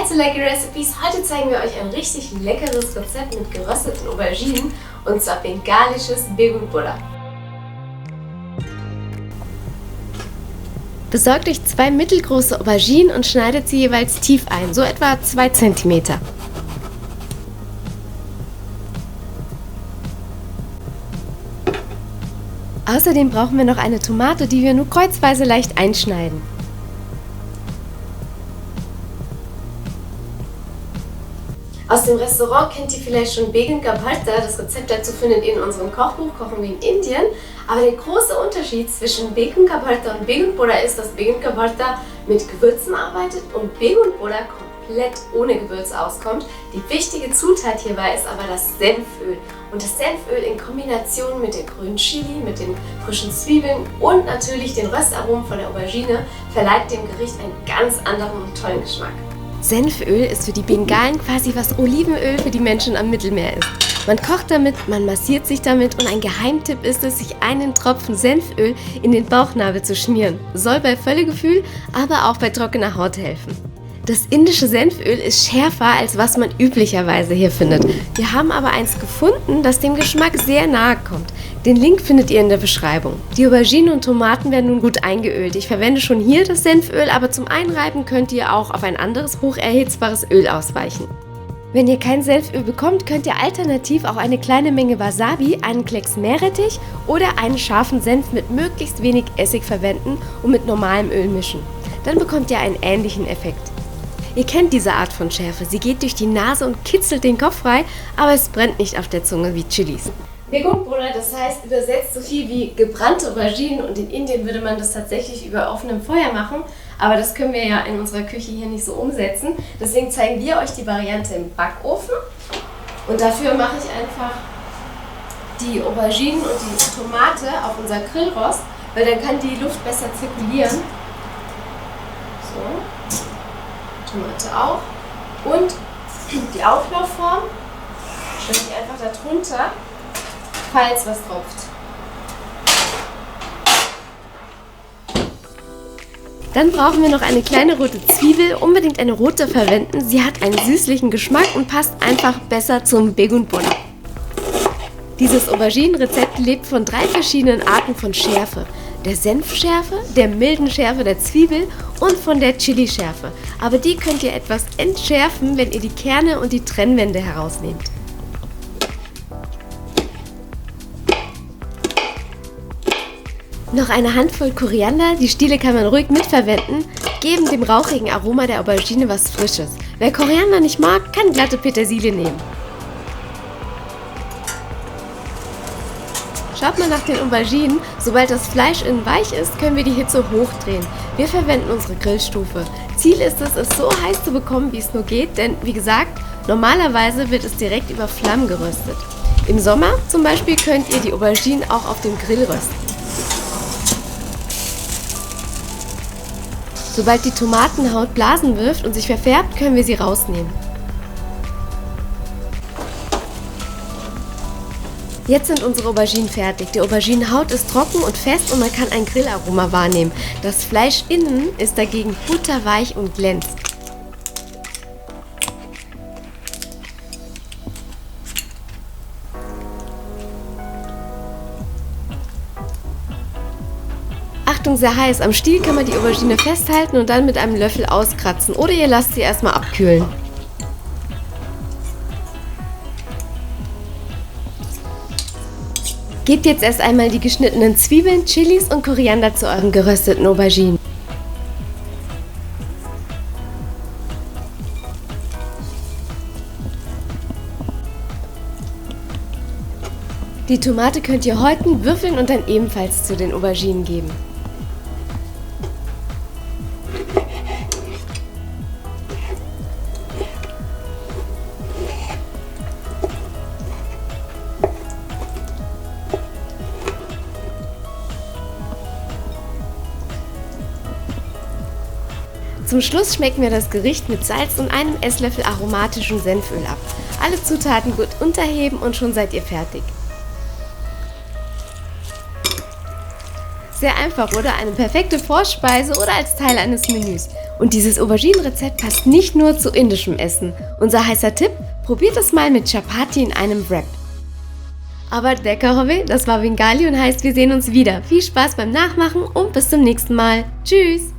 zu Lucky Recipes. Heute zeigen wir euch ein richtig leckeres Rezept mit gerösteten Auberginen und zwar bengalisches Begun Pura. Besorgt euch 2 mittelgroße Auberginen und schneidet sie jeweils tief ein, so etwa 2 cm. Außerdem brauchen wir noch eine Tomate, die wir nur kreuzweise leicht einschneiden. Aus dem Restaurant kennt ihr vielleicht schon Begun ka bharta. Das Rezept dazu findet ihr in unserem Kochbuch Kochen wie in Indien. Aber der große Unterschied zwischen Begun ka bharta und Begun Pura ist, dass Begun ka bharta mit Gewürzen arbeitet und Begun Pura komplett ohne Gewürz auskommt. Die wichtige Zutat hierbei ist aber das Senföl. Und das Senföl in Kombination mit der grünen Chili, mit den frischen Zwiebeln und natürlich den Röstaromen von der Aubergine verleiht dem Gericht einen ganz anderen und tollen Geschmack. Senföl ist für die Bengalen quasi was Olivenöl für die Menschen am Mittelmeer ist. Man kocht damit, man massiert sich damit und ein Geheimtipp ist es, sich einen Tropfen Senföl in den Bauchnabel zu schmieren. Soll bei Völlegefühl, aber auch bei trockener Haut helfen. Das indische Senföl ist schärfer, als was man üblicherweise hier findet. Wir haben aber eins gefunden, das dem Geschmack sehr nahe kommt. Den Link findet ihr in der Beschreibung. Die Auberginen und Tomaten werden nun gut eingeölt. Ich verwende schon hier das Senföl, aber zum Einreiben könnt ihr auch auf ein anderes hocherhitzbares Öl ausweichen. Wenn ihr kein Senföl bekommt, könnt ihr alternativ auch eine kleine Menge Wasabi, einen Klecks Meerrettich oder einen scharfen Senf mit möglichst wenig Essig verwenden und mit normalem Öl mischen. Dann bekommt ihr einen ähnlichen Effekt. Ihr kennt diese Art von Schärfe, sie geht durch die Nase und kitzelt den Kopf frei, aber es brennt nicht auf der Zunge wie Chilis. Begun Pura, das heißt übersetzt so viel wie gebrannte Auberginen und in Indien würde man das tatsächlich über offenem Feuer machen, aber das können wir ja in unserer Küche hier nicht so umsetzen. Deswegen zeigen wir euch die Variante im Backofen und dafür mache ich einfach die Auberginen und die Tomate auf unser Grillrost, weil dann kann die Luft besser zirkulieren. So. Tomate auch. Und die Auflaufform stelle ich einfach da drunter, falls was tropft. Dann brauchen wir noch eine kleine rote Zwiebel, unbedingt eine rote verwenden. Sie hat einen süßlichen Geschmack und passt einfach besser zum Begun Pura. Dieses Auberginenrezept lebt von 3 verschiedenen Arten von Schärfe. Der Senfschärfe, der milden Schärfe der Zwiebel und von der Chili-Schärfe. Aber die könnt ihr etwas entschärfen, wenn ihr die Kerne und die Trennwände herausnehmt. Noch eine Handvoll Koriander, die Stiele kann man ruhig mitverwenden, geben dem rauchigen Aroma der Aubergine was Frisches. Wer Koriander nicht mag, kann glatte Petersilie nehmen. Schaut mal nach den Auberginen, sobald das Fleisch innen weich ist, können wir die Hitze hochdrehen. Wir verwenden unsere Grillstufe. Ziel ist es, es so heiß zu bekommen, wie es nur geht, denn wie gesagt, normalerweise wird es direkt über Flammen geröstet. Im Sommer zum Beispiel könnt ihr die Auberginen auch auf dem Grill rösten. Sobald die Tomatenhaut Blasen wirft und sich verfärbt, können wir sie rausnehmen. Jetzt sind unsere Auberginen fertig. Die Auberginenhaut ist trocken und fest und man kann ein Grillaroma wahrnehmen. Das Fleisch innen ist dagegen butterweich und glänzt. Achtung, sehr heiß. Am Stiel kann man die Aubergine festhalten und dann mit einem Löffel auskratzen oder ihr lasst sie erstmal abkühlen. Gebt jetzt erst einmal die geschnittenen Zwiebeln, Chilis und Koriander zu euren gerösteten Auberginen. Die Tomate könnt ihr häuten, würfeln und dann ebenfalls zu den Auberginen geben. Zum Schluss schmecken wir das Gericht mit Salz und einem Esslöffel aromatischem Senföl ab. Alle Zutaten gut unterheben und schon seid ihr fertig. Sehr einfach, oder? Eine perfekte Vorspeise oder als Teil eines Menüs. Und dieses Auberginen-Rezept passt nicht nur zu indischem Essen. Unser heißer Tipp: probiert es mal mit Chapati in einem Wrap. Aber Dekka Hobby, das war Bengali und heißt, wir sehen uns wieder. Viel Spaß beim Nachmachen und bis zum nächsten Mal. Tschüss!